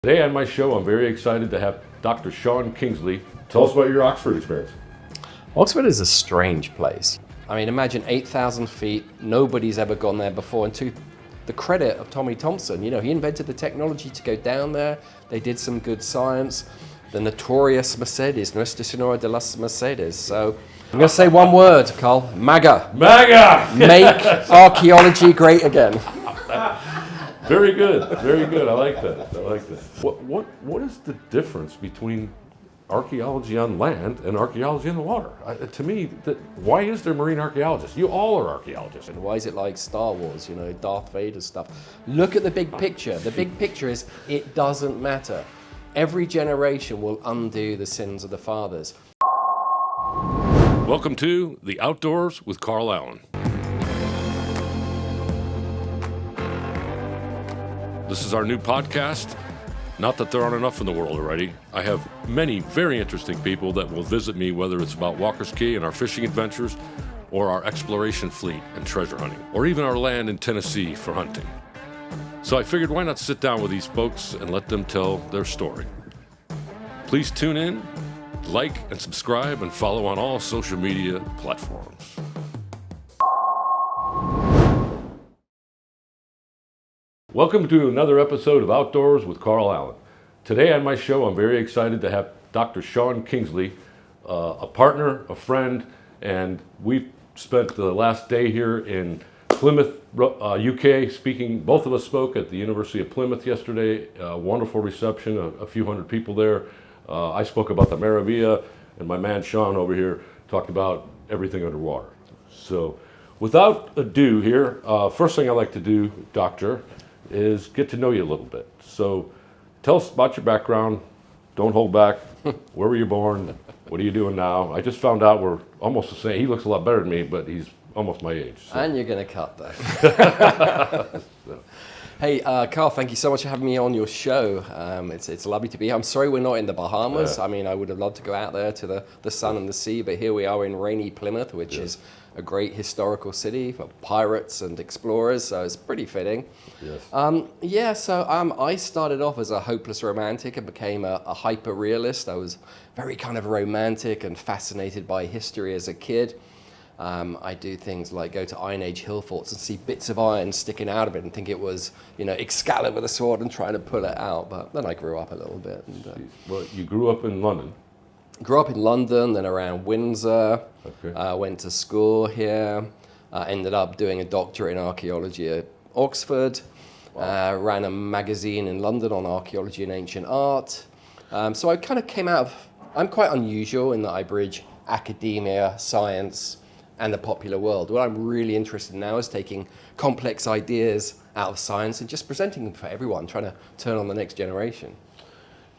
Today on my show, I'm very excited to have Dr. Sean Kingsley. Tell us about your Oxford experience. Oxford is a strange place. I mean, imagine 8,000 feet, nobody's ever gone there before, and to the credit of Tommy Thompson, you know, he invented the technology to go down there. They did some good science. The notorious Mercedes, Nuestra Señora de las Mercedes. So I'm going to say one word, Carl, MAGA. MAGA! Make archaeology great again. Very good, very good. I like that. I like that. What is the difference between archaeology on land and archaeology in the water? To me, why is there marine archaeologists? You all are archaeologists. And why is it like Star Wars, you know, Darth Vader stuff? Look at the big picture. The big picture is it doesn't matter. Every generation will undo the sins of the fathers. Welcome to The Outdoors with Carl Allen. This is our new podcast. Not that there aren't enough in the world already. I have many very interesting people that will visit me, whether it's about Walker's Cay and our fishing adventures, or our exploration fleet and treasure hunting, or even our land in Tennessee for hunting. So I figured, why not sit down with these folks and let them tell their story? Please tune in, like and subscribe, and follow on all social media platforms. Welcome to another episode of Outdoors with Carl Allen. Today on my show, I'm very excited to have Dr. Sean Kingsley, a partner, a friend, and we've spent the last day here in Plymouth, UK, speaking. Both of us spoke at the University of Plymouth yesterday. Wonderful reception, a few hundred people there. I spoke about the Maravilla, and my man Sean over here talked about everything underwater. So without ado here, first thing I like to do, Doctor, is get to know you a little bit. So tell us about your background. Don't hold back. Where were you born? What are you doing now? I just found out we're almost the same. He looks a lot better than me, but he's almost my age. So. And you're going to cut that. So. Hey, Carl, thank you so much for having me on your show. It's lovely to be here. I'm sorry we're not in the Bahamas. I mean, I would have loved to go out there to the sun and the sea, but here we are in rainy Plymouth, which is a great historical city for pirates and explorers, so it's pretty fitting. Yes. So I started off as a hopeless romantic and became a hyper-realist. I was very kind of romantic and fascinated by history as a kid. I do things like go to Iron Age hill forts and see bits of iron sticking out of it and think it was, you know, Excalibur with a sword and trying to pull it out. But then I grew up a little bit. And, well, you grew up in London. Grew up in London, then around Windsor. Okay. Went to school here. Ended up doing a doctorate in archaeology at Oxford. Wow. Ran a magazine in London on archaeology and ancient art. So I kind of came out of, I'm quite unusual in that I bridge academia, science, and the popular world. What I'm really interested in now is taking complex ideas out of science and just presenting them for everyone, trying to turn on the next generation.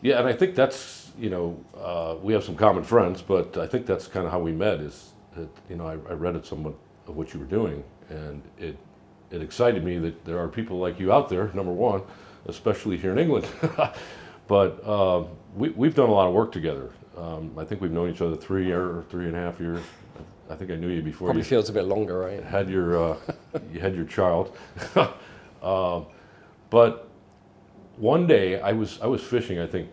Yeah, and I think that's, you know, we have some common friends, but I think that's kind of how we met is that, you know, I read at somewhat of what you were doing, and it excited me that there are people like you out there, number one, especially here in England. But we've done a lot of work together. I think we've known each other 3 or 3.5 years. I think I knew you before. Probably you feels a bit longer, right? Had your you had your child, but one day I was fishing. I think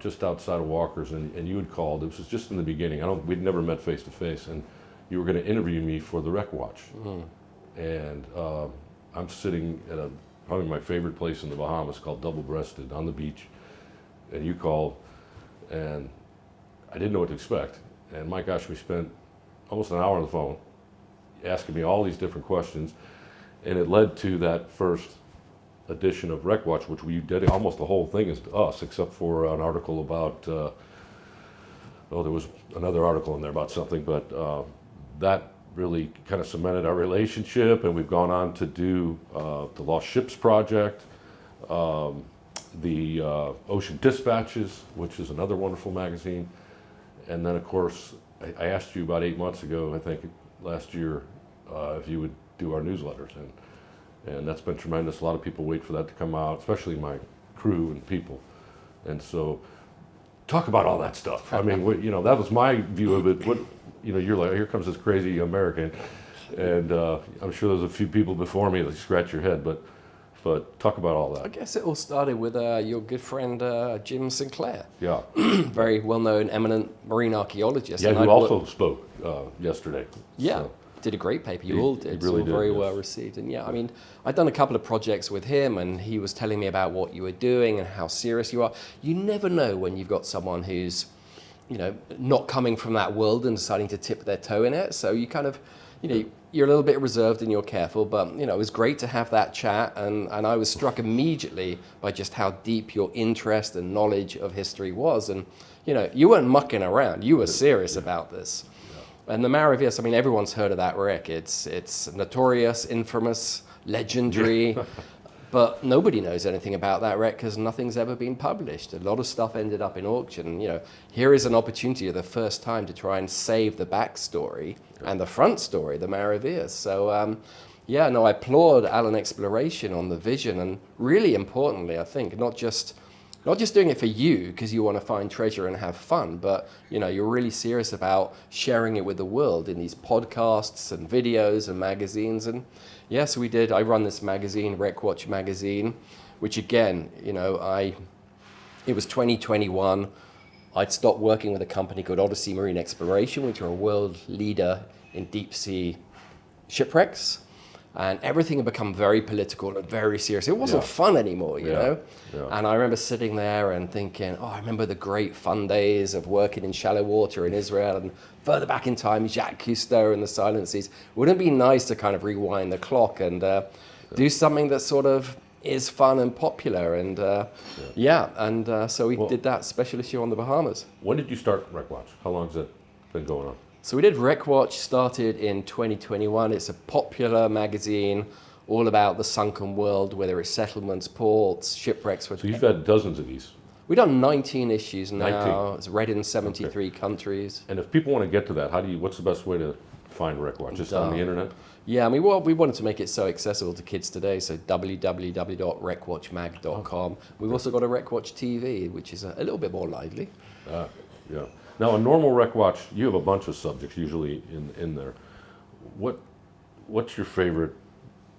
just outside of Walker's, and you had called. It was just in the beginning. We'd never met face to face, and you were going to interview me for the Wreckwatch. And I'm sitting at probably my favorite place in the Bahamas called Double Breasted on the beach, and you called, and I didn't know what to expect. And my gosh, we spent almost an hour on the phone, asking me all these different questions, and it led to that first edition of Wreckwatch, which we did almost the whole thing is to us, except for an article about, there was another article in there about something, but that really kind of cemented our relationship, and we've gone on to do the Lost Ships Project, the Ocean Dispatches, which is another wonderful magazine, and then of course, I asked you about 8 months ago, I think last year, if you would do our newsletters, and that's been tremendous. A lot of people wait for that to come out, especially my crew and people. And so, talk about all that stuff. I mean, you know, that was my view of it. What, you know, you're like, here comes this crazy American, and I'm sure there's a few people before me that scratch your head. But But talk about all I that. guess it all started with your good friend Jim Sinclair, Yeah. very well-known, eminent marine archaeologist. Yeah, and who I'd also spoke yesterday. Yeah, So, did a great paper. You He- all he did. really All did, very yes. well received. And yeah, I mean, I'd done a couple of projects with him, and he was telling me about what you were doing and how serious you are. You never know when you've got someone who's, not coming from that world and deciding to tip their toe in it. So you kind of, you're a little bit reserved and you're careful. But it was great to have that chat, and I was struck immediately by just how deep your interest and knowledge of history was. And you weren't mucking around. You were serious about this. And the Maravillas, I mean, everyone's heard of that wreck. It's notorious, infamous, legendary, but nobody knows anything about that wreck because nothing's ever been published. A lot of stuff ended up in auction. Here is an opportunity for the first time to try and save the backstory and the front story, the Maravillas. So, I applaud Alan Exploration on the vision, and really importantly, I think, not just doing it for you because you want to find treasure and have fun, but you're really serious about sharing it with the world in these podcasts and videos and magazines. And yes, we did. I run this magazine, Wreckwatch Magazine, which again, it was 2021. I'd stopped working with a company called Odyssey Marine Exploration, which are a world leader in deep sea shipwrecks. And everything had become very political and very serious. It wasn't fun anymore, you know? Yeah. And I remember sitting there and thinking, I remember the great fun days of working in shallow water in Israel, and further back in time, Jacques Cousteau and the Silent Seas. Wouldn't it be nice to kind of rewind the clock and do something that sort of is fun and popular? And so we did that special issue on the Bahamas. When did you start Wreckwatch? How long has it been going on? So we did Wreckwatch, started in 2021. It's a popular magazine all about the sunken world, whether it's settlements, ports, shipwrecks. So you've had dozens of these. We've done 19 issues now. 19. It's read in 73 countries. And if people want to get to that, what's the best way to find Wreckwatch? Just on the internet? Yeah, I mean, we wanted to make it so accessible to kids today, so www.wreckwatchmag.com. We've also got a Wreckwatch TV, which is a little bit more lively. Yeah. Now, a normal Wreckwatch, you have a bunch of subjects usually in there. What's your favorite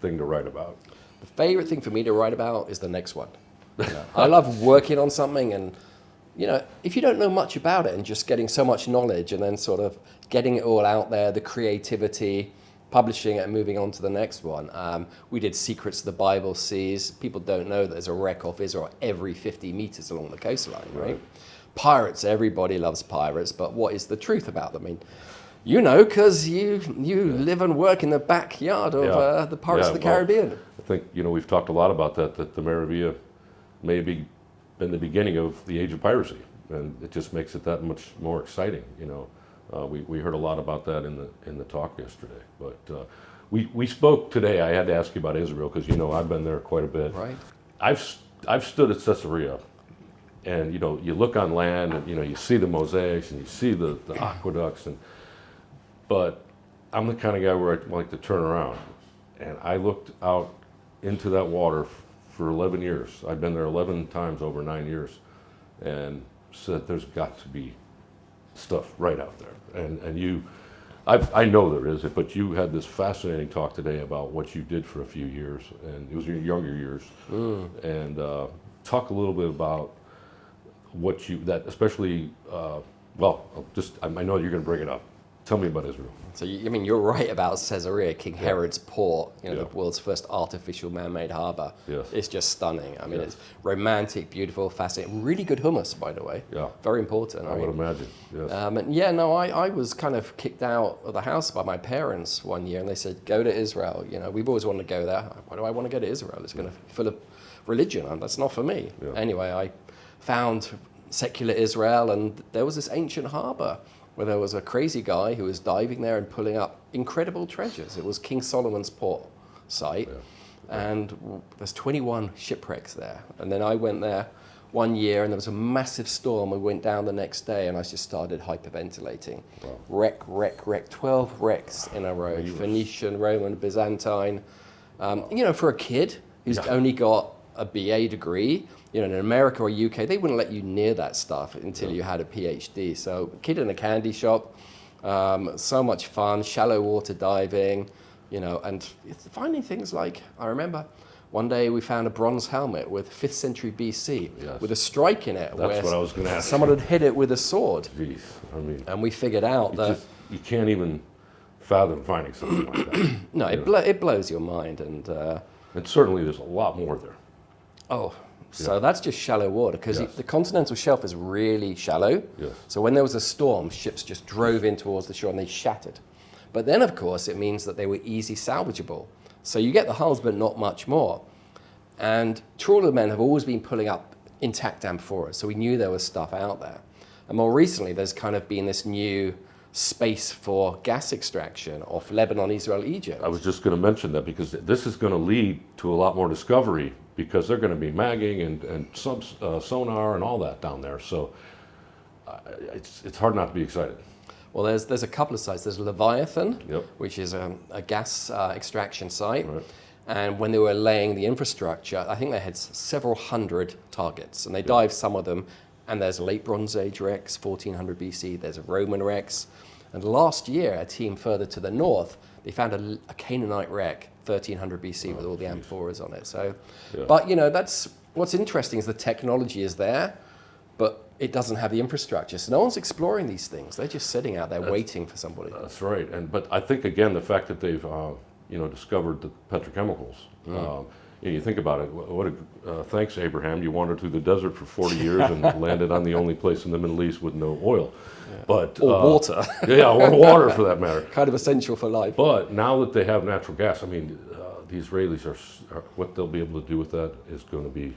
thing to write about? The favorite thing for me to write about is the next one. I love working on something, and if you don't know much about it and just getting so much knowledge and then sort of getting it all out there, the creativity, publishing it and moving on to the next one. We did Secrets of the Bible Seas. People don't know that there's a wreck off Israel every 50 meters along the coastline, right? Pirates, everybody loves pirates, but what is the truth about them? I mean, because you live and work in the backyard of the Pirates of the Caribbean. I think, we've talked a lot about that the Maravilla may have been the beginning of the age of piracy, and it just makes it that much more exciting, We heard a lot about that in the talk yesterday, but we spoke today. I had to ask you about Israel because I've been there quite a bit. Right. I've stood at Caesarea, and you look on land, and you see the mosaics and you see the aqueducts, but I'm the kind of guy where I like to turn around, and I looked out into that water for 11 years. I've been there 11 times over 9 years, and said there's got to be stuff right out there. And I know there is, but you had this fascinating talk today about what you did for a few years, and it was your younger years. And talk a little bit about what especially, I know you're going to bring it up. Tell me about Israel. So, you're right about Caesarea, King Herod's port, the world's first artificial man-made harbor. Yes. It's just stunning. I mean, it's romantic, beautiful, fascinating. Really good hummus, by the way. Yeah. Very important. I would imagine, yes. I was kind of kicked out of the house by my parents one year, and they said, go to Israel. We've always wanted to go there. Why do I want to go to Israel? It's going to be full of religion, and that's not for me. Yeah. Anyway, I found secular Israel, and there was this ancient harbor where there was a crazy guy who was diving there and pulling up incredible treasures. It was King Solomon's port site, and there's 21 shipwrecks there. And then I went there one year, and there was a massive storm. We went down the next day, and I just started hyperventilating. Wow. Wreck, 12 wrecks in a row. Phoenician, Roman, Byzantine. For a kid who's only got a BA degree, in America or UK, they wouldn't let you near that stuff until you had a PhD. So, kid in a candy shop, so much fun, shallow water diving, and finding things like, I remember One day we found a bronze helmet with 5th century BC Yes. with a strike in it. That's what I was going to ask. Someone had hit it with a sword. Jeez, I mean, And we figured out that, you can't even fathom finding something like that. no, it blows your mind. And certainly there's a lot more there. So that's just shallow water, because Yes. the continental shelf is really shallow. Yes. So when there was a storm, ships just drove in towards the shore and they shattered. But then, of course, it means that they were easy salvageable. So you get the hulls, but not much more. And trawlermen have always been pulling up intact amphoras, so we knew there was stuff out there. And more recently, there's kind of been this new space for gas extraction off Lebanon, Israel, Egypt. I was just going to mention that because this is going to lead to a lot more discovery, because they're going to be magging and sonar and all that down there. So it's hard not to be excited. Well, there's a couple of sites. There's Leviathan, Yep. which is a gas extraction site. Right. And when they were laying the infrastructure, I think they had several hundred targets. And they dived some of them. And there's a late Bronze Age wrecks, 1400 BC. There's a Roman wrecks. And last year, a team further to the north, they found a Canaanite wreck, 1300 BC, with all the amphoras on it. So, Yeah. But, that's what's interesting is the technology is there, but it doesn't have the infrastructure. So no one's exploring these things. They're just sitting out there waiting for somebody. That's right. But I think, again, the fact that they've discovered the petrochemicals. You think about it. Thanks, Abraham. You wandered through the desert for 40 years and landed on the only place in the Middle East with no oil. Yeah. But or water. Yeah, or water for that matter. Kind of essential for life. But now that they have natural gas, I mean, the Israelis are what they'll be able to do with that is going to be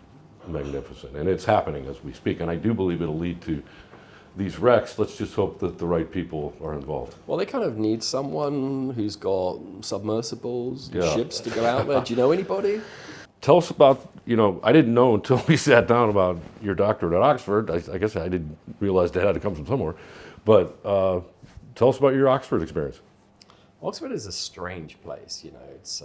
magnificent, and it's happening as we speak. And I do believe it'll lead to these wrecks. Let's just hope that the right people are involved. Well, they kind of need someone who's got submersibles, and Yeah. ships to go out there. Do you know anybody? Tell us about, I didn't know until we sat down about your doctorate at Oxford. I guess I didn't realize that had to come from somewhere. But tell us about your Oxford experience. Oxford is a strange place, It's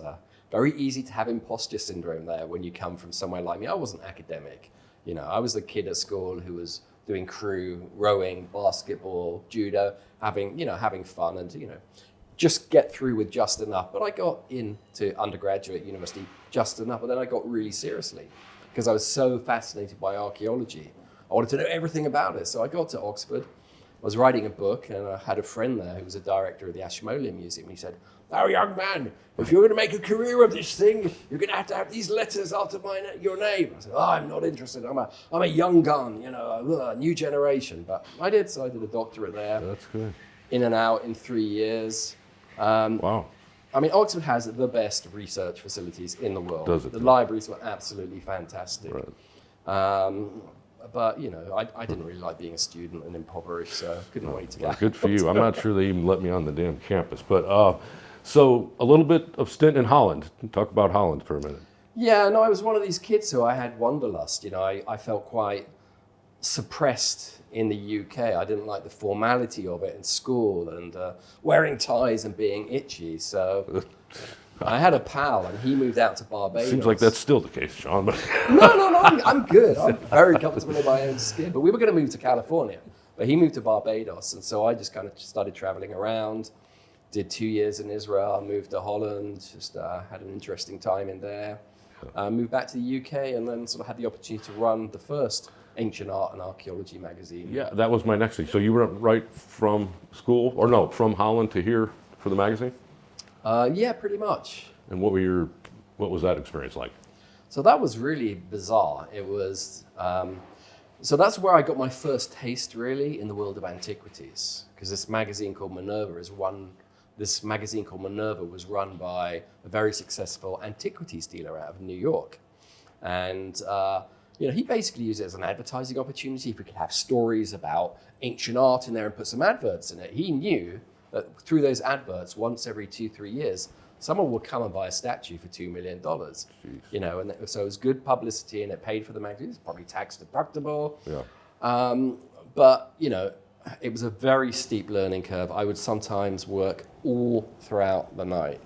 very easy to have imposter syndrome there when you come from somewhere like me. I wasn't academic. I was the kid at school who was doing crew, rowing, basketball, judo, having fun and, just get through with just enough. But I got into undergraduate university just enough, and then I got really seriously because I was so fascinated by archaeology. I wanted to know everything about it. So I got to Oxford. I was writing a book, and I had a friend there who was a director of the Ashmolean Museum. And he said, "Oh, young man, if you're going to make a career of this thing, you're going to have these letters after your name." I said, "Oh, I'm not interested. I'm a young gun, a new generation." But I did, so I did a doctorate there. That's good. In and out in 3 years. Wow. I mean, Oxford has the best research facilities in the world. Does it? The libraries were absolutely fantastic. Right. But, I didn't really like being a student and impoverished, so I couldn't wait to get Well, good for you. I'm not sure they even let me on the damn campus. But so a little bit of stint in Holland. Talk about Holland for a minute. Yeah, no, I was one of these kids who I had wanderlust. I felt quite suppressed in the UK. I didn't like the formality of it in school and wearing ties and being itchy. So I had a pal and he moved out to Barbados. Seems like that's still the case, Sean. But No, I'm good. I'm very comfortable in my own skin. But we were going to move to California, but he moved to Barbados. And so I just kind of started traveling around, did 2 years in Israel, moved to Holland, just had an interesting time in there. Moved back to the UK and then sort of had the opportunity to run the first Ancient Art and Archaeology magazine. yeah, that was my next thing. So you went right from school, or no, from Holland to here for the magazine? Yeah, pretty much. And what was that experience like? So that was really bizarre. It was, so that's where I got my first taste really in the world of antiquities, because this magazine called Minerva was run by a very successful antiquities dealer out of New York. And, he basically used it as an advertising opportunity. If we could have stories about ancient art in there and put some adverts in it, he knew that through those adverts, once every 2-3 years, someone would come and buy a statue for $2 million. And so it was good publicity and it paid for the magazine. It's probably tax deductible. Yeah. But, it was a very steep learning curve. I would sometimes work all throughout the night.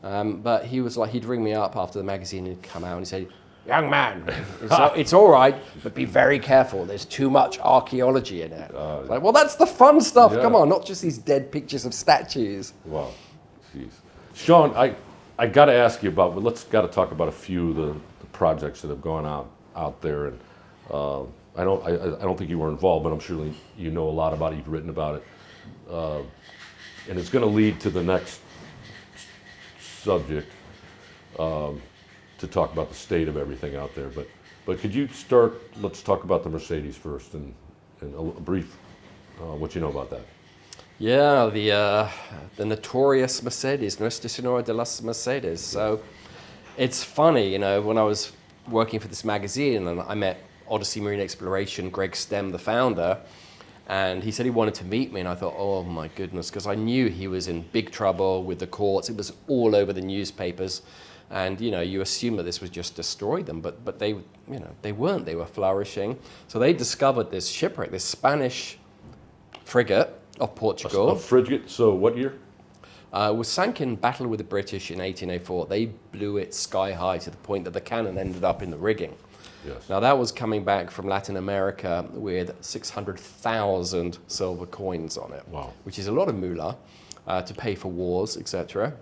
But he was like, he'd ring me up after the magazine and he'd come out and he'd say, "Young man, it's all right, but be very careful. There's too much archaeology in it." Like, well, that's the fun stuff. Yeah. Come on, not just these dead pictures of statues. Wow. Jeez. Sean, I got to ask you about, but let's got to talk about a few of the projects that have gone out there. And I don't think you were involved, but I'm sure you know a lot about it. You've written about it, and it's going to lead to the next subject to talk about the state of everything out there. But could you start? Let's talk about the Mercedes first, and a brief what you know about that. Yeah, the notorious Mercedes, Nuestra Señora de las Mercedes. So it's funny, you know, when I was working for this magazine and I met Odyssey Marine Exploration, Greg Stem, the founder, and he said he wanted to meet me, and I thought, oh my goodness, because I knew he was in big trouble with the courts. It was all over the newspapers, and you know, you assume that this would just destroy them, but they, you know, they weren't. They were flourishing. So they discovered this shipwreck, this Spanish frigate of Portugal. A frigate. So what year? Was sank in battle with the British in 1804. They blew it sky high to the point that the cannon ended up in the rigging. Yes. Now that was coming back from Latin America with 600,000 silver coins on it. Wow. Which is a lot of moolah to pay for wars, etc.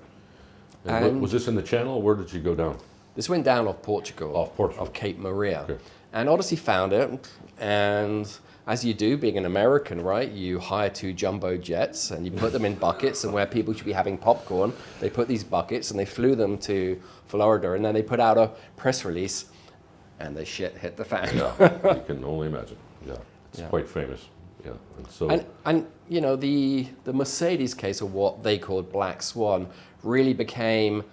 And was this in the Channel, or where did you go down? This went down off Portugal. Off Portugal. Off Cape Maria. Okay. And Odyssey found it, and as you do, being an American, right, you hire 2 jumbo jets and you put them in buckets, and where people should be having popcorn, they put these buckets and they flew them to Florida, and then they put out a press release, and the shit hit the fan. Yeah, you can only imagine. Yeah, it's quite famous. Yeah, and so and you know, the Mercedes case, or what they called Black Swan, really became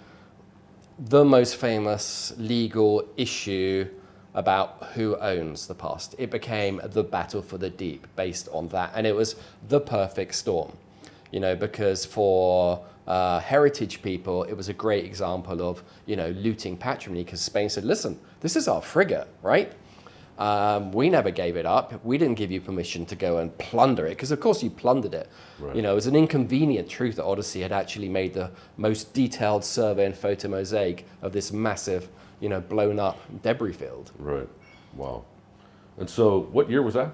the most famous legal issue about who owns the past. It became the battle for the deep based on that, and it was the perfect storm, you know, because for heritage people, it was a great example of, you know, looting patrimony, because Spain said, listen, this is our frigate, right? We never gave it up. We didn't give you permission to go and plunder it, because of course you plundered it. Right. You know, it was an inconvenient truth that Odyssey had actually made the most detailed survey and photo mosaic of this massive, you know, blown up debris field. Right. Wow. And so what year was that?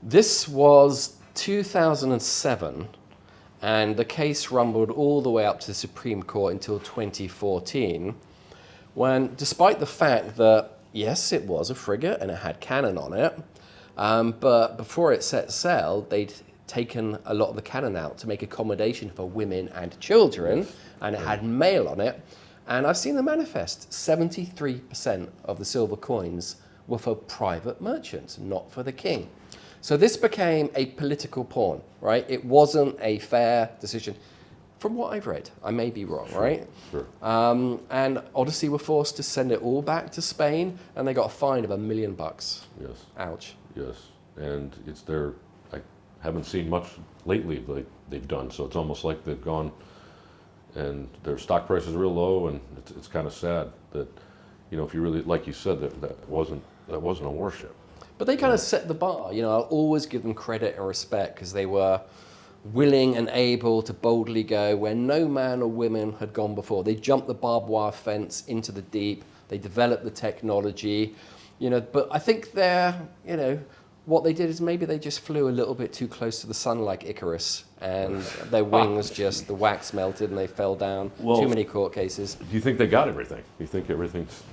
This was 2007, and the case rumbled all the way up to the Supreme Court until 2014, when, despite the fact that, yes, it was a frigate and it had cannon on it, but before it set sail, they'd taken a lot of the cannon out to make accommodation for women and children, and it had mail on it. And I've seen the manifest. 73% of the silver coins were for private merchants, not for the king. So this became a political pawn, right? It wasn't a fair decision. From what I've read, I may be wrong, right? Sure. And Odyssey were forced to send it all back to Spain, and they got a fine of $1 million. Yes. Ouch. Yes. And it's their, I haven't seen much lately they've done, so it's almost like they've gone, and their stock price is real low, and it's kind of sad that, you know, if you really, like you said, that wasn't a warship. But they kind of set the bar. You know, I'll always give them credit and respect, because they were willing and able to boldly go where no man or women had gone before. They jumped the barbed wire fence into the deep. They developed the technology, you know. But I think they're, you know, what they did is maybe they just flew a little bit too close to the sun, like Icarus, and their wings just, the wax melted and they fell down. Well, too many court cases. Do you think they got everything? Do you think everything's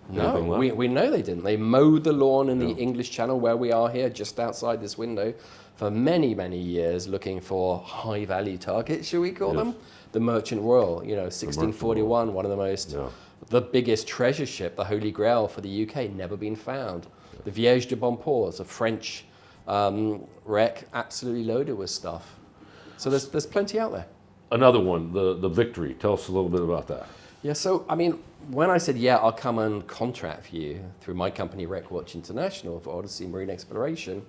No, anything left? we know they didn't. They mowed the lawn in the English Channel, where we are here, just outside this window, for many, many years, looking for high-value targets, shall we call them? The Merchant Royal, you know, 1641, one of the most, the biggest treasure ship, the Holy Grail for the UK, never been found. The Vierge de Bonport, a French wreck, absolutely loaded with stuff. So there's plenty out there. Another one, the Victory. Tell us a little bit about that. Yeah, so, I mean, when I said, yeah, I'll come and contract for you through my company, Wreckwatch International, for Odyssey Marine Exploration,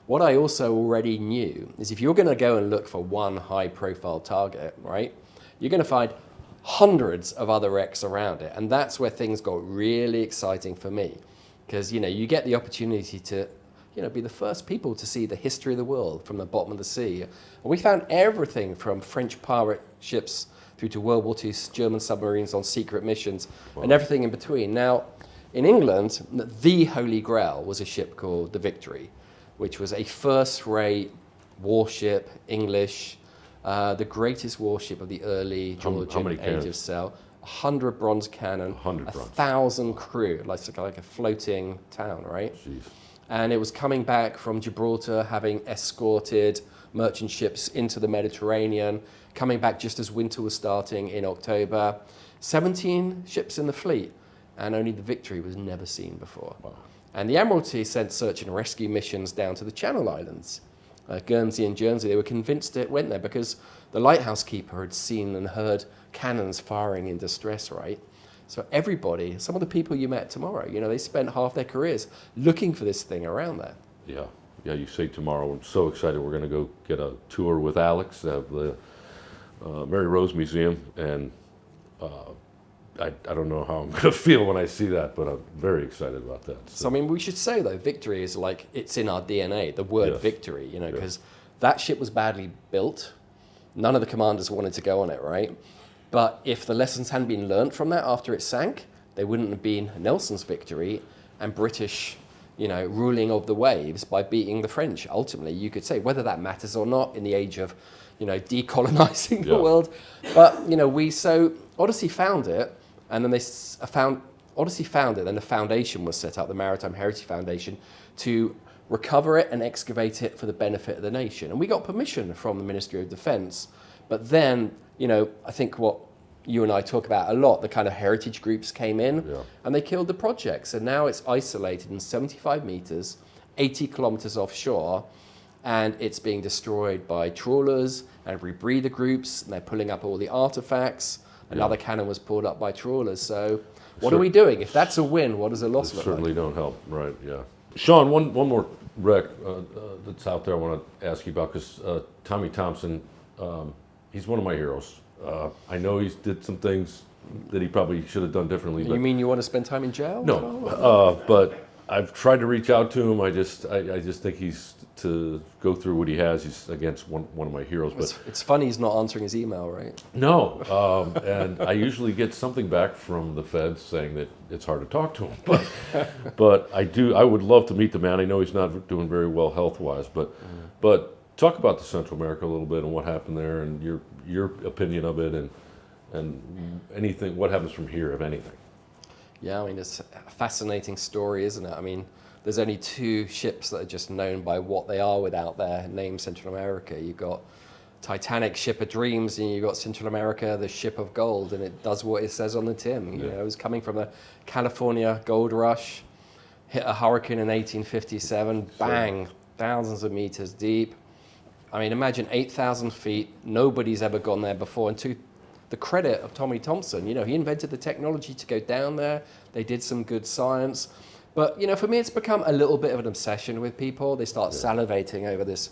what I also already knew is if you're going to go and look for one high-profile target, right, you're going to find hundreds of other wrecks around it. And that's where things got really exciting for me, because, you know, you get the opportunity to, you know, be the first people to see the history of the world from the bottom of the sea. And we found everything from French pirate ships through to World War II German submarines on secret missions, and everything in between. Now, in England, the Holy Grail was a ship called the Victory, which was a first-rate warship, English, the greatest warship of the early How Georgian many age cannons? of sail. 100 bronze cannon, 100 bronze. 1,000 crew, like a floating town, right? Jeez. And it was coming back from Gibraltar, having escorted merchant ships into the Mediterranean, coming back just as winter was starting in October. 17 ships in the fleet, and only the Victory was never seen before. Wow. And the Admiralty sent search and rescue missions down to the Channel Islands, Guernsey and Jersey. They were convinced it went there because the lighthouse keeper had seen and heard cannons firing in distress, right? So everybody, some of the people you met tomorrow, they spent half their careers looking for this thing around there. Yeah. Yeah, you say tomorrow. I'm so excited. We're going to go get a tour with Alex at the Mary Rose Museum. And I don't know how I'm going to feel when I see that, but I'm very excited about that. So, I mean, we should say, though, Victory is like, it's in our DNA, the word Yes. Victory, because that ship was badly built. None of the commanders wanted to go on it, right? But if the lessons hadn't been learnt from that after it sank, they wouldn't have been Nelson's Victory and British, ruling of the waves by beating the French. Ultimately, you could say, whether that matters or not in the age of, decolonizing the world. But, Odyssey found it, and then Odyssey found it, and the foundation was set up, the Maritime Heritage Foundation, to recover it and excavate it for the benefit of the nation. And we got permission from the Ministry of Defense. But then, I think what you and I talk about a lot, the kind of heritage groups came in and they killed the project. So now it's isolated in 75 meters, 80 kilometers offshore, and it's being destroyed by trawlers and rebreather groups, and they're pulling up all the artifacts. Another cannon was pulled up by trawlers. So what are we doing? If that's a win, what does a loss look Certainly like? don't help, right? Yeah. Sean, one more wreck that's out there I want to ask you about, because Tommy Thompson, he's one of my heroes. I know he's did some things that he probably should have done differently. But You mean you want to spend time in jail? no, but I've tried to reach out to him. I just think he's to go through what he has. He's against one of my heroes. But It's funny he's not answering his email, right? no, and I usually get something back from the feds saying that it's hard to talk to him. But I would love to meet the man. I know he's not doing very well health-wise, but talk about the Central America a little bit and what happened there and your opinion of it and anything. What happens from here, if anything? Yeah, I mean, it's a fascinating story, isn't it? I mean, there's only two ships that are just known by what they are without their name, Central America. You've got Titanic, Ship of Dreams, and you've got Central America, the Ship of Gold, and it does what it says on the tin. It was coming from the California gold rush, hit a hurricane in 1857, bang, thousands of meters deep. I mean, imagine 8,000 feet, nobody's ever gone there before, and to the credit of Tommy Thompson, he invented the technology to go down there. They did some good science. But, for me, it's become a little bit of an obsession with people. They start salivating over this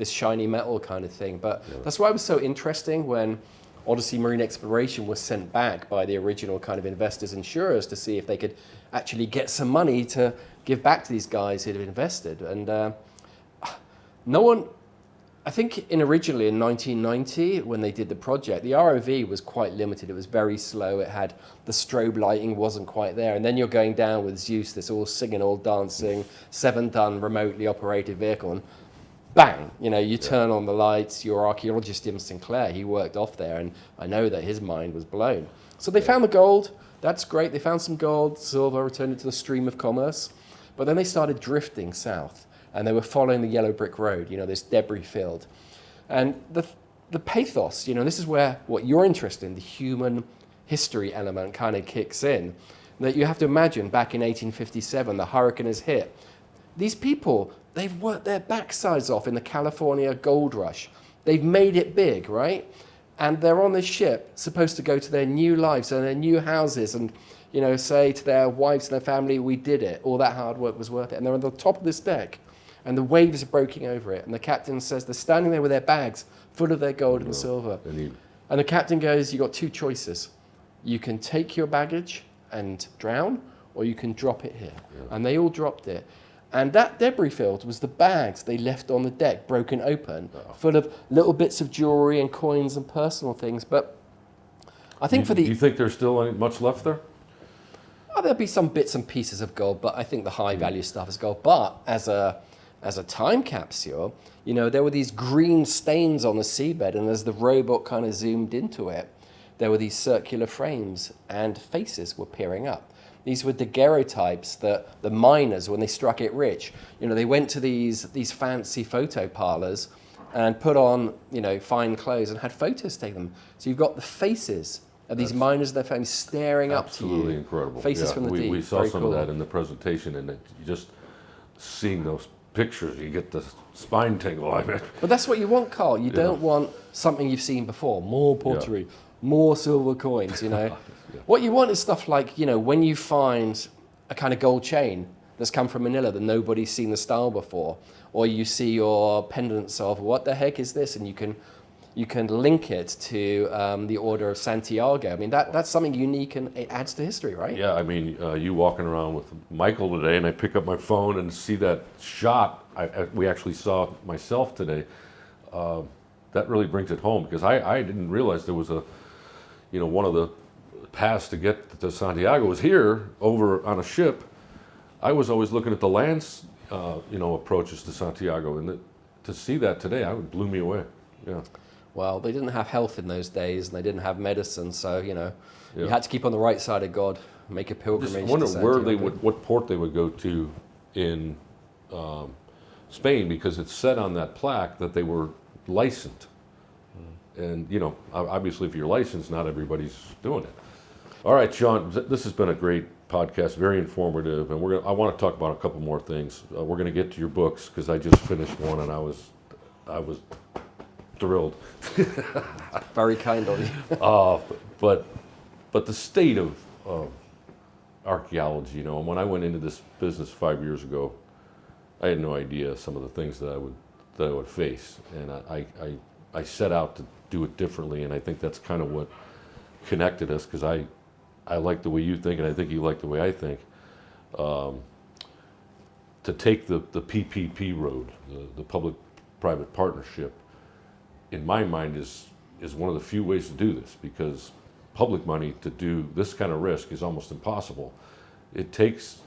shiny metal kind of thing. But that's why it was so interesting when Odyssey Marine Exploration was sent back by the original kind of investors, insurers, to see if they could actually get some money to give back to these guys who'd have invested. And no one... I think originally in 1990, when they did the project, the ROV was quite limited. It was very slow. It had the strobe lighting wasn't quite there. And then you're going down with Zeus, this all singing, all dancing, 7-ton remotely operated vehicle, and bang, you turn on the lights. Your archaeologist, Jim Sinclair, he worked off there, and I know that his mind was blown. So they found the gold. That's great. They found some gold, silver, returned it to the stream of commerce. But then they started drifting south. And they were following the yellow brick road, this debris field. And the pathos, this is where what you're interested in, the human history element kind of kicks in. That you have to imagine back in 1857, the hurricane has hit. These people, they've worked their backsides off in the California gold rush. They've made it big, right? And they're on this ship, supposed to go to their new lives and their new houses and, say to their wives and their family, we did it. All that hard work was worth it. And they're on the top of this deck. And the waves are breaking over it. And the captain says they're standing there with their bags full of their gold and silver. And the captain goes, you've got two choices. You can take your baggage and drown, or you can drop it here. And they all dropped it. And that debris field was the bags they left on the deck, broken open, full of little bits of jewelry and coins and personal things. But I think Do you think there's still much left there? There'll be some bits and pieces of gold, but I think the high value stuff is gold. But as as a time capsule, you know, there were these green stains on the seabed, and as the robot kind of zoomed into it, there were these circular frames and faces were peering up. These were daguerreotypes that the miners, when they struck it rich, you know, they went to these fancy photo parlors and put on, you know, fine clothes and had photos taken. So you've got the faces of these miners and their families staring up to you. Absolutely incredible. Faces from the deep. We saw Very some cool. of that in the presentation, and just seeing those pictures, you get the spine tingle. I mean, But that's what you want, Carl. You don't want something you've seen before. More pottery, more silver coins, you know. What you want is stuff like, you know, when you find a kind of gold chain that's come from Manila that nobody's seen the style before, or you see your pendants of what the heck is this, and you can link it to the Order of Santiago. I mean, that's something unique and it adds to history, right? yeah, I mean, you walking around with Michael today, and I pick up my phone and see that shot. We actually saw myself today. That really brings it home, because I didn't realize there was one of the paths to get to Santiago was here over on a ship. I was always looking at the land, approaches to Santiago, and to see that today, it blew me away. Yeah. Well, they didn't have health in those days, and they didn't have medicine, so you had to keep on the right side of God, make a pilgrimage. I wonder to where Santiago. what port they would go to in Spain, because it said on that plaque that they were licensed. And obviously, if you're licensed, not everybody's doing it. All right, Sean, this has been a great podcast, very informative, and I want to talk about a couple more things. We're going to get to your books, because I just finished one, and I was thrilled. Very kind of you. But the state of archaeology, and when I went into this business 5 years ago, I had no idea some of the things that I would face, and I set out to do it differently, and I think that's kind of what connected us, because I like the way you think, and I think you like the way I think. To take the PPP road, the public-private partnership, in my mind is one of the few ways to do this, because public money to do this kind of risk is almost impossible. It takes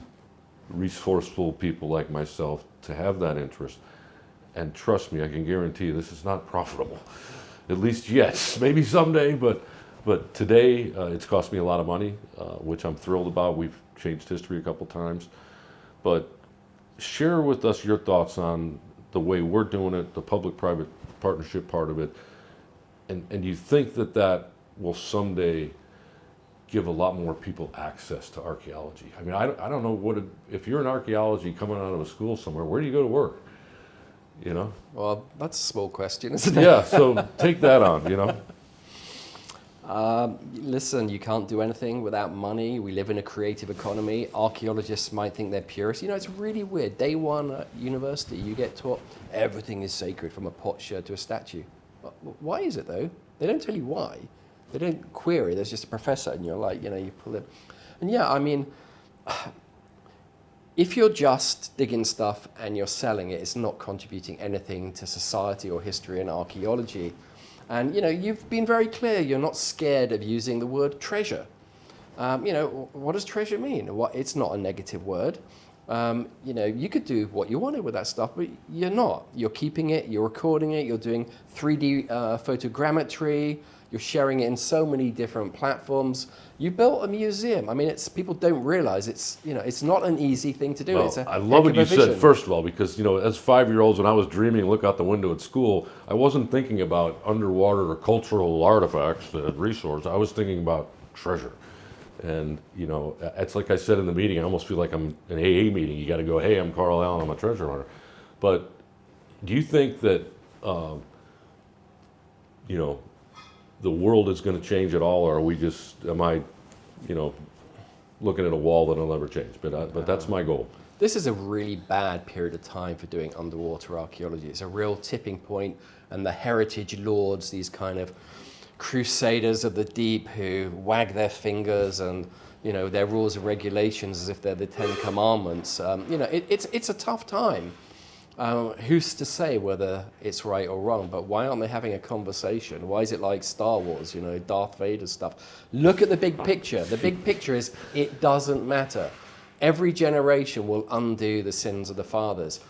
resourceful people like myself to have that interest, and trust me, I can guarantee you this is not profitable, at least yet. Maybe someday, but today it's cost me a lot of money, which I'm thrilled about. We've changed history a couple times, but share with us your thoughts on the way we're doing it, the public-private partnership part of it, and you think that will someday give a lot more people access to archaeology. I mean, I don't know if you're in archaeology coming out of a school somewhere, where do you go to work? Well, that's a small question, isn't it? Yeah, so take that on, Listen, you can't do anything without money. We live in a creative economy. Archaeologists might think they're purists. It's really weird. Day one at university, you get taught everything is sacred, from a potsherd to a statue. Why is it, though? They don't tell you why. They don't query. There's just a professor, and you're like, you pull it. And yeah, I mean, if you're just digging stuff and you're selling it, it's not contributing anything to society or history and archaeology. And you've been very clear. You're not scared of using the word treasure. What does treasure mean? It's not a negative word. You could do what you wanted with that stuff, but you're not. You're keeping it. You're recording it. You're doing 3D photogrammetry. You're sharing it in so many different platforms. You built a museum. I mean, people don't realize it's not an easy thing to do. Well, it's a I love what you vision. said, first of all, because, as 5-year-olds, when I was dreaming, look out the window at school, I wasn't thinking about underwater or cultural artifacts and resources. I was thinking about treasure. And, it's like I said in the meeting, I almost feel like I'm in an AA meeting. You got to go, hey, I'm Carl Allen, I'm a treasure hunter. But do you think that, the world is going to change at all, or are we am I looking at a wall that'll never change? But that's my goal. This is a really bad period of time for doing underwater archaeology. It's a real tipping point, and the heritage lords, these kind of crusaders of the deep who wag their fingers and their rules and regulations as if they're the 10 Commandments. It's a tough time. Who's to say whether it's right or wrong? But why aren't they having a conversation? Why is it like Star Wars, Darth Vader stuff? Look at the big picture. The big picture is it doesn't matter. Every generation will undo the sins of the fathers.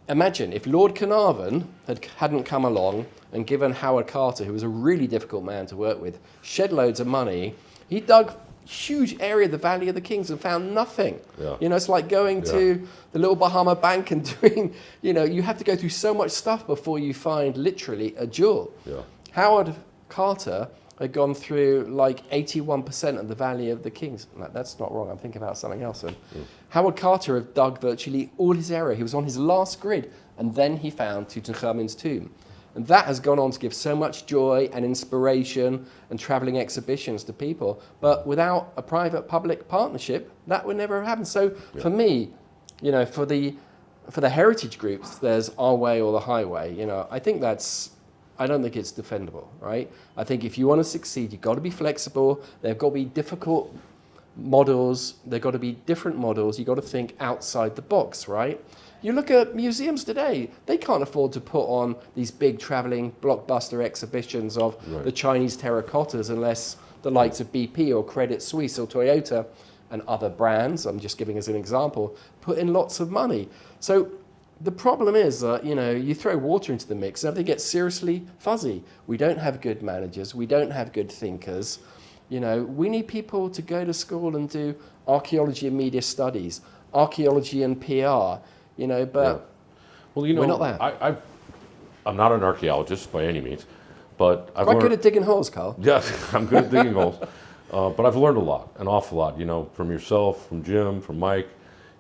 imagine if Lord Carnarvon hadn't come along and given Howard Carter, who was a really difficult man to work with, shed loads of money, he dug huge area of the Valley of the Kings and found nothing. Yeah. You know, it's like going to the little Bahama Bank and doing, you know, you have to go through so much stuff before you find literally a jewel. Yeah. Howard Carter had gone through like 81% of the Valley of the Kings. That's not wrong, I'm thinking about something else. And Howard Carter had dug virtually all his area. He was on his last grid, and then he found Tutankhamun's tomb. And that has gone on to give so much joy and inspiration and traveling exhibitions to people. But without a private-public partnership, that would never have happened. So for me, you know, for the heritage groups, there's our way or the highway. You know, I don't think it's defendable, right? I think if you want to succeed, you've got to be flexible. There've got to be difficult models. There've got to be different models. You've got to think outside the box, right? You look at museums today, they can't afford to put on these big traveling blockbuster exhibitions of the Chinese terracottas unless the likes of BP or Credit Suisse or Toyota and other brands, I'm just giving as an example, put in lots of money. So the problem is that, you know, you throw water into the mix and everything gets seriously fuzzy. We don't have good managers. We don't have good thinkers. You know, we need people to go to school and do archaeology and media studies, archaeology and PR. You know, but well, you know, we're not there. I'm not an archaeologist by any means, but I've quite learned, good at digging holes, Carl. Yes, I'm good at digging holes, but I've learned a lot, an awful lot. You know, from yourself, from Jim, from Mike,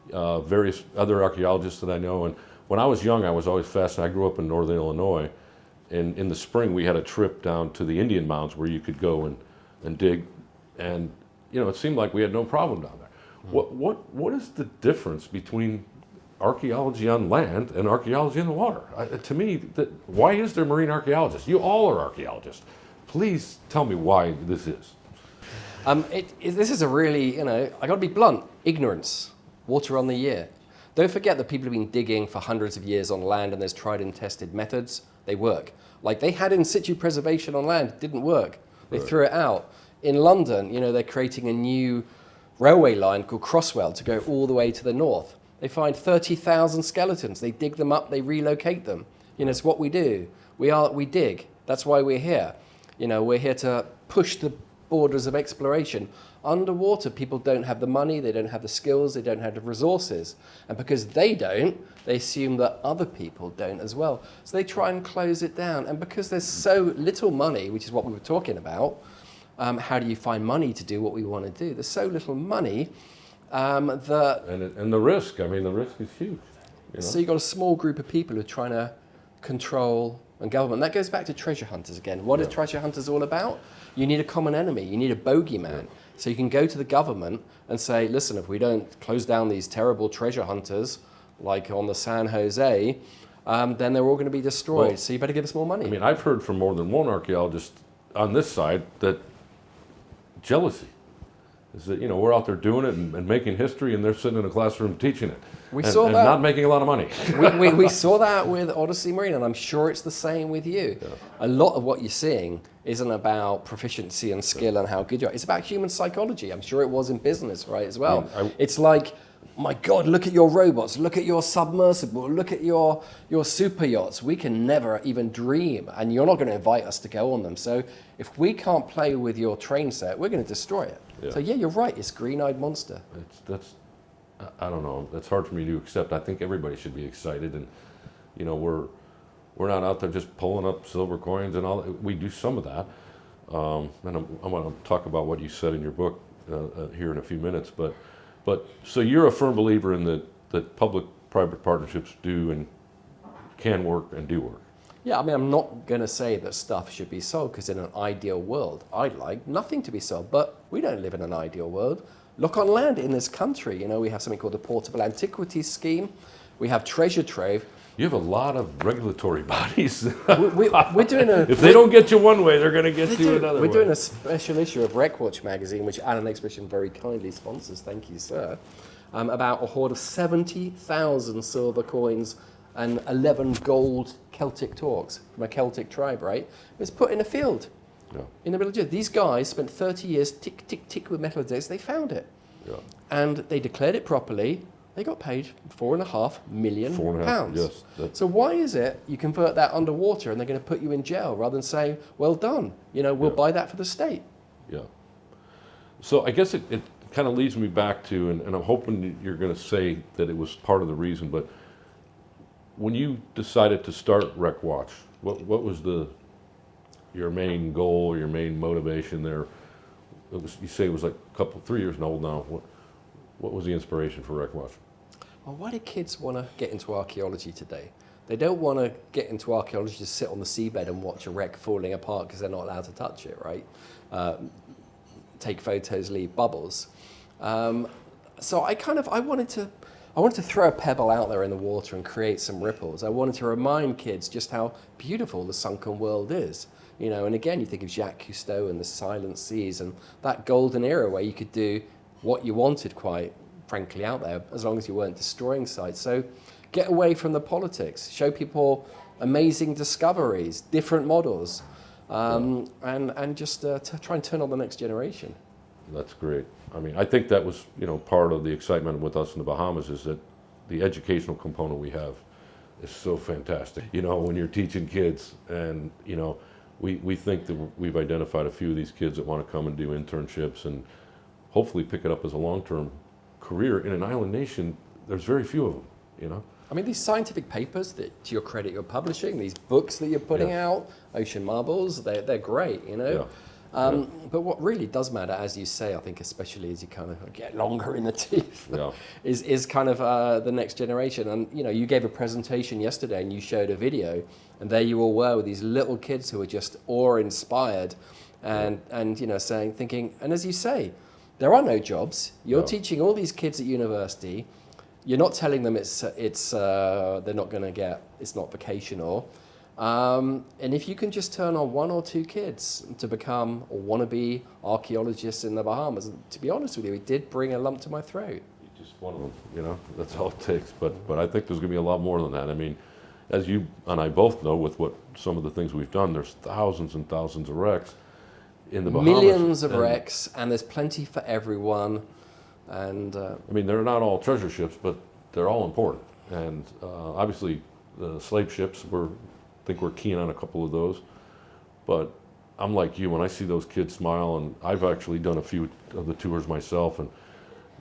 various other archaeologists that I know. And when I was young, I was always fascinated. I grew up in northern Illinois, and in the spring we had a trip down to the Indian mounds where you could go and dig, and you know, it seemed like we had no problem down there. What is the difference between archaeology on land and archaeology in the water? To me, why is there marine archaeologists? You all are archaeologists. Please tell me why this is. This is a really, you know, I got to be blunt, ignorance, water on the year. Don't forget that people have been digging for hundreds of years on land and there's tried and tested methods. They work. Like they had in situ preservation on land, it didn't work. They threw it out. In London, you know, they're creating a new railway line called Crossrail to go all the way to the north. They find 30,000 skeletons. They dig them up, they relocate them. You know, it's what we do. We dig. That's why we're here. You know, we're here to push the borders of exploration. Underwater, people don't have the money, they don't have the skills, they don't have the resources. And because they don't, they assume that other people don't as well. So they try and close it down. And because there's so little money, which is what we were talking about, how do you find money to do what we want to do? There's so little money. And the risk, I mean, the risk is huge. You know? So you've got a small group of people who are trying to control and government. That goes back to treasure hunters again. What is treasure hunters all about? You need a common enemy. You need a bogeyman. So you can go to the government and say, listen, if we don't close down these terrible treasure hunters, like on the San Jose, then they're all going to be destroyed. Well, so you better give us more money. I mean, I've heard from more than one archaeologist on this side that jealousy is that, you know, we're out there doing it and making history, and they're sitting in a classroom teaching it. We saw and that. Not making a lot of money. we saw that with Odyssey Marine, and I'm sure it's the same with you. Yeah. A lot of what you're seeing isn't about proficiency and skill and how good you are. It's about human psychology. I'm sure it was in business, right, as well. It's like, my God, look at your robots, look at your submersible, look at your super yachts. We can never even dream, and you're not going to invite us to go on them. So if we can't play with your train set, we're going to destroy it. Yeah. So yeah, you're right. It's green-eyed monster. I don't know. That's hard for me to accept. I think everybody should be excited, and you know, we're not out there just pulling up silver coins and all. We do some of that, and I'm going to talk about what you said in your book here in a few minutes. But so you're a firm believer in that public-private partnerships do and can work and do work. Yeah, I mean, I'm not going to say that stuff should be sold, because in an ideal world, I'd like nothing to be sold. But we don't live in an ideal world. Look on land in this country. You know, we have something called the Portable Antiquities Scheme. We have Treasure Trove. You have a lot of regulatory bodies. We're doing a... If they don't get you one way, they're going to get you another way. We're doing a special issue of Wreckwatch Magazine, which Alan Exhibition very kindly sponsors. Thank you, sir. About a hoard of 70,000 silver coins and 11 gold Celtic torques from a Celtic tribe, right? It was put in a field in the middle of the... These guys spent 30 years tick, tick, tick with metal detectors. They found it. Yeah. And they declared it properly. They got paid £4.5 million. £4.5 million, yes. So why is it you convert that underwater and they're going to put you in jail rather than saying, well done, we'll buy that for the state? Yeah. So I guess it kind of leads me back to, and I'm hoping you're going to say that it was part of the reason, but when you decided to start WreckWatch, what was your main goal or your main motivation there? You say it was like 3 years old now. What was the inspiration for WreckWatch? Well, why do kids want to get into archaeology today? They don't want to get into archaeology to sit on the seabed and watch a wreck falling apart because they're not allowed to touch it, right? Take photos, leave bubbles. So I wanted to throw a pebble out there in the water and create some ripples. I wanted to remind kids just how beautiful the sunken world is. And again, you think of Jacques Cousteau and the Silent Seas and that golden era where you could do what you wanted, quite frankly, out there, as long as you weren't destroying sites. So get away from the politics, show people amazing discoveries, different models, and just to try and turn on the next generation. That's great. I mean, I think that was, part of the excitement with us in the Bahamas is that the educational component we have is so fantastic. When you're teaching kids and, we think that we've identified a few of these kids that want to come and do internships and hopefully pick it up as a long-term career. In an island nation, there's very few of them, I mean, these scientific papers that, to your credit, you're publishing, these books that you're putting out, Ocean Marbles, they're great, Yeah. But what really does matter, as you say, I think especially as you kind of get longer in the teeth, is kind of the next generation. And, you gave a presentation yesterday and you showed a video, and there you all were with these little kids who were just awe-inspired and thinking, and as you say, there are no jobs. You're teaching all these kids at university. You're not telling them they're not going to get, it's not vocational. And if you can just turn on one or two kids to become or want to be archaeologists in the Bahamas, and to be honest with you, it did bring a lump to my throat. Just one of them, that's all it takes. But I think there's going to be a lot more than that. I mean, as you and I both know, with some of the things we've done, there's thousands and thousands of wrecks in the Bahamas. Millions of wrecks, and there's plenty for everyone. And I mean, they're not all treasure ships, but they're all important. And obviously, the slave ships I think we're keen on a couple of those. But I'm like you, when I see those kids smile, and I've actually done a few of the tours myself, and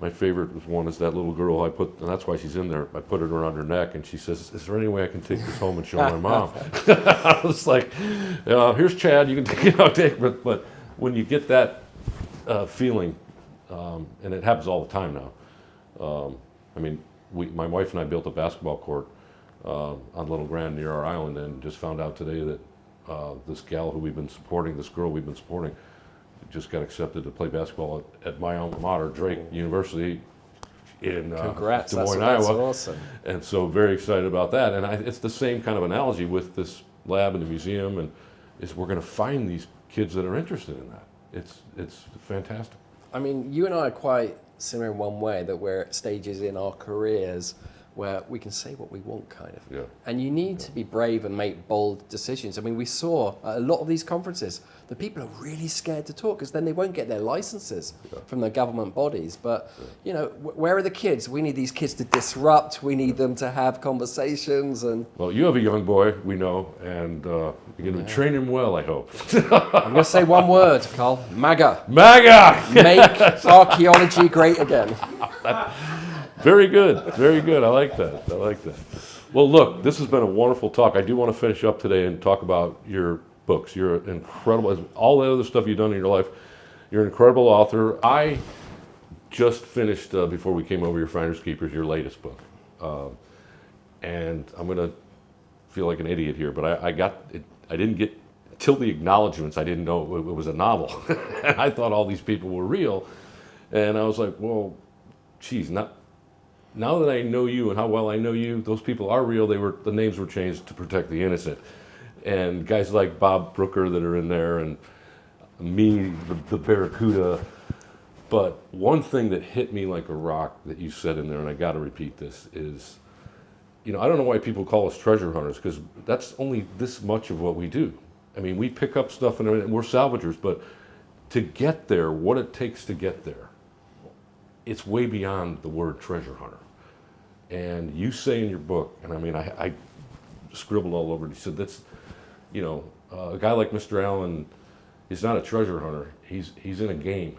my favorite one is that little girl and that's why she's in there. I put it around her neck, and she says, "Is there any way I can take this home and show my mom?" I was like, "Here's Chad. You can take." But when you get that feeling, and it happens all the time now. I mean, my wife and I built a basketball court on Little Grand near our island, and just found out today that this girl we've been supporting, just got accepted to play basketball at my alma mater, Drake University in Des Moines, Iowa. That's awesome. And so very excited about that. And it's the same kind of analogy with this lab in the museum, and we're going to find these kids that are interested in that. It's fantastic. I mean, you and I are quite similar in one way, that we're at stages in our careers where we can say what we want, kind of. Yeah. And you need to be brave and make bold decisions. I mean, we saw at a lot of these conferences that people are really scared to talk because then they won't get their licenses from the government bodies. But, where are the kids? We need these kids to disrupt. We need them to have conversations. And well, you have a young boy, we know, and you're going to train him well, I hope. I'm going to say one word, Carl. MAGA. MAGA! Make archaeology great again. Very good, very good. I like that. Well, look, this has been a wonderful talk. I do want to finish up today and talk about your books. You're incredible. All the other stuff you've done in your life, you're an incredible author. I just finished, before we came over, your Finders Keepers, your latest book. And I'm going to feel like an idiot here, but I didn't get, till the acknowledgments, I didn't know it was a novel. And I thought all these people were real. And I was like, well, geez, now that I know you and how well I know you, those people are real. The names were changed to protect the innocent. And guys like Bob Brooker that are in there, and me, the Barracuda. But one thing that hit me like a rock that you said in there, and I got to repeat this, is, I don't know why people call us treasure hunters, because that's only this much of what we do. I mean, we pick up stuff and we're salvagers, but to get there, what it takes to get there, it's way beyond the word treasure hunter. And you say in your book, and I mean, I scribbled all over it, you said that's, you know, a guy like Mr. Allen is not a treasure hunter. He's in a game,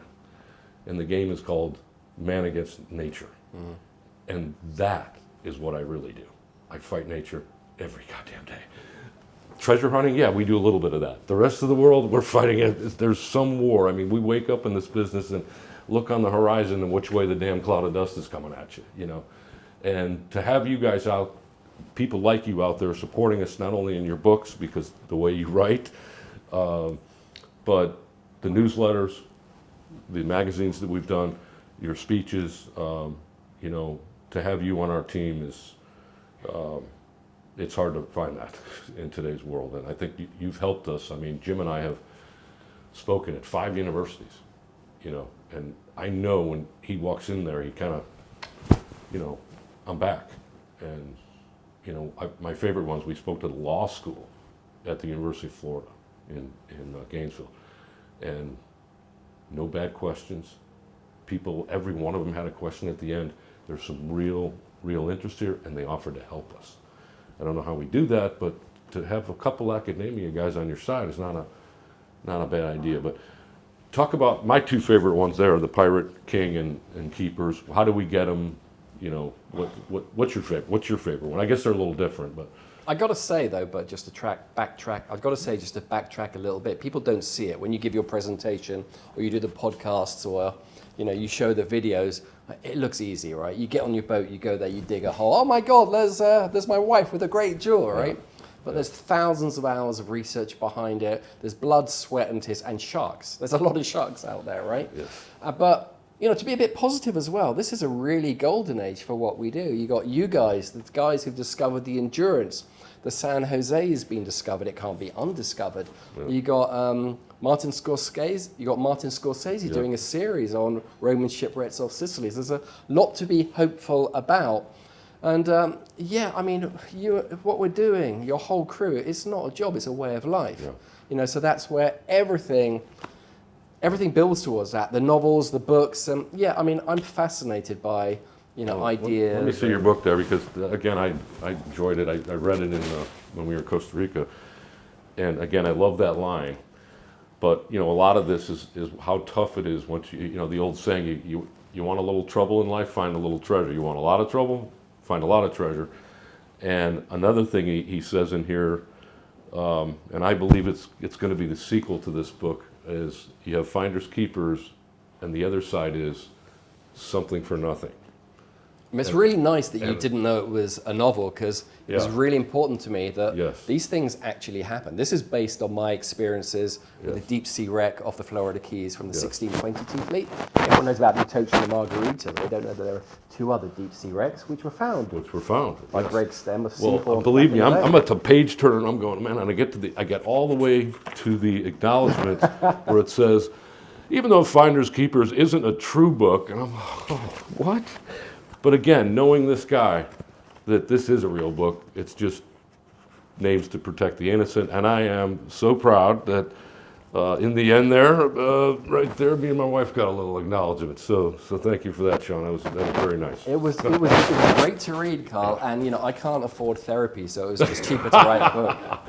and the game is called man against nature. Mm-hmm. And that is what I really do. I fight nature every goddamn day. Treasure hunting, yeah, we do a little bit of that. The rest of the world, we're fighting it. There's some war. I mean, we wake up in this business and look on the horizon and which way the damn cloud of dust is coming at you, you know. And to have you guys out, people like you out there supporting us, not only in your books, because the way you write, but the newsletters, the magazines that we've done, your speeches, you know, to have you on our team is, it's hard to find that in today's world. And I think you've helped us. I mean, Jim and I have spoken at 5 universities, you know, and I know when he walks in there, he kind of, you know, I'm back. And, you know, my favorite ones, we spoke to the law school at the University of Florida in Gainesville. And no bad questions. People, every one of them had a question at the end. There's some real interest here, and they offered to help us. I don't know how we do that, but to have a couple academia guys on your side is not a bad idea. But talk about my 2 favorite ones there, the Pirate King and Keepers. How do we get them? You know, what's your favorite? What's your favorite one? I guess they're a little different, but I got to say though, but just to backtrack, I've got to say just to backtrack a little bit. People don't see it when you give your presentation or you do the podcasts or you know you show the videos. It looks easy, right? You get on your boat, you go there, you dig a hole. Oh my God, there's my wife with a great jaw, right? Yeah. But there's thousands of hours of research behind it. There's blood, sweat, and tears, and sharks. There's a lot of sharks out there, right? Yes. But you know, to be a bit positive as well, this is a really golden age for what we do. You got you guys, the guys who've discovered the Endurance. The San Jose has been discovered. It can't be undiscovered. Yeah. You got Martin Scorsese. You got Martin Scorsese doing a series on Roman shipwrecks off Sicily. There's a lot to be hopeful about. And yeah, I mean, what we're doing, your whole crew, it's not a job, it's a way of life. Yeah. You know, so that's where everything builds towards that. The novels, the books, yeah, I mean, I'm fascinated by, you know, ideas. Let me see your book there, because again, I enjoyed it. I read it when we were in Costa Rica. And again, I love that line. But, you know, a lot of this is how tough it is once you know, the old saying, you want a little trouble in life, find a little treasure. You want a lot of trouble, find a lot of treasure. And another thing he says in here, and I believe it's going to be the sequel to this book, is you have finders, keepers, and the other side is something for nothing. It's really nice that you didn't know it was a novel, because it was really important to me that these things actually happen. This is based on my experiences with the deep sea wreck off the Florida Keys from the 1622 fleet. Everyone knows about the Atocha and the Margarita, but they don't know that there are 2 other deep sea wrecks which were found. By Greg Stem of Seabourn. Well, believe me, I'm at the page turn and I'm going, man, and I get all the way to the acknowledgement where it says, even though Finders Keepers isn't a true book, and I'm like, oh, what? But again, knowing this guy, that this is a real book, it's just names to protect the innocent. And I am so proud that in the end there, right there, me and my wife got a little acknowledgement. So thank you for that, Sean. That was very nice. It was great to read, Carl. And you know, I can't afford therapy, so it was just cheaper to write a book.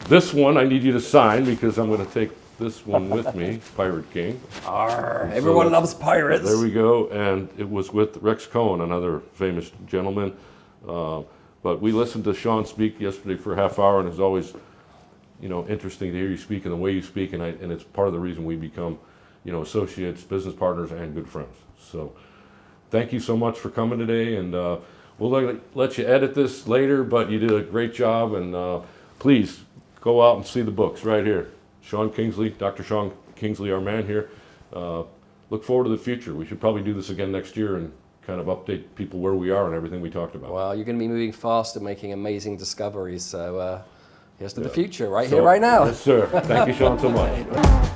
This one I need you to sign, because I'm going to take this one with me, Pirate King. Arr, everyone loves pirates. There we go, and it was with Rex Cohen, another famous gentleman. But we listened to Sean speak yesterday for a half hour, and it's always, you know, interesting to hear you speak and the way you speak, and it's part of the reason we become, you know, associates, business partners, and good friends. So, thank you so much for coming today, and we'll let you edit this later. But you did a great job, and please go out and see the books right here. Sean Kingsley, Dr. Sean Kingsley, our man here. Look forward to the future. We should probably do this again next year and kind of update people where we are and everything we talked about. Well, you're going to be moving fast and making amazing discoveries. So here's to the future, here, right now. Yes, sir. Thank you, Sean, so much.